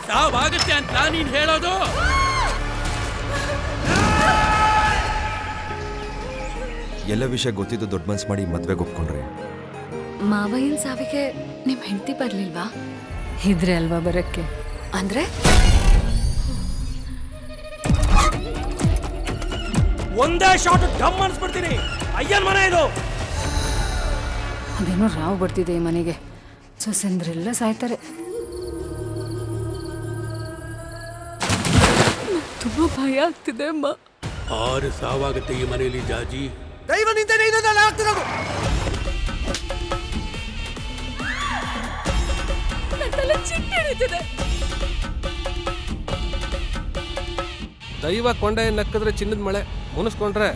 ಸಾವಾಗುತ್ತೆ ಅಂತ ನೀನ್ ಹೇಳೋದು? ಎಲ್ಲ ವಿಷಯ ಗೊತ್ತಿದ್ದು ದೊಡ್ಡ ಮನ್ಸು ಮಾಡಿ ಮದ್ವೆಗೆ ಒಪ್ಕೊಂಡ್ರಿ. ಮಾವಯ್ಯನ ಸಾವಿಗೆ ನಿಮ್ ಹೆಂಡತಿ ಬರ್ಲಿಲ್ವಾ? ಇದ್ರೆ ಅಲ್ವಾ ಬರಕ್ಕೆ. ಅಂದ್ರೆ ಒಂದೇ ಶಾಟ್ ಡಮ್ ಅನ್ಸ್ಬಿಡ್ತೀನಿ. ಅಯ್ಯನ್ ಮನೆ ಇದು. ಅದೇನೋ ರಾವ್ ಬರ್ತಿದೆ ಈ ಮನೆಗೆ. ಸೊಸೆಂದ್ರೆಲ್ಲ ಸಾಯ್ತಾರೆ. ತುಂಬಾ ಭಯ ಆಗ್ತಿದೆ ಅಮ್ಮ. 6 ಸಾವಾಗುತ್ತೆ ಈ ಮನೆಯಲ್ಲಿ ಜಾಜಿ. ದೈವ ನಿಂದನೆ ಇದನ್ನೆಲ್ಲ ಆಗ್ತಿರೋದು. ದೈವ ಕೊಂಡೆ ನಕ್ಕಿದ್ರೆ ಚಿನ್ನದ ಮಳೆ, ಮುನಿಸ್ಕೊಂಡ್ರೆ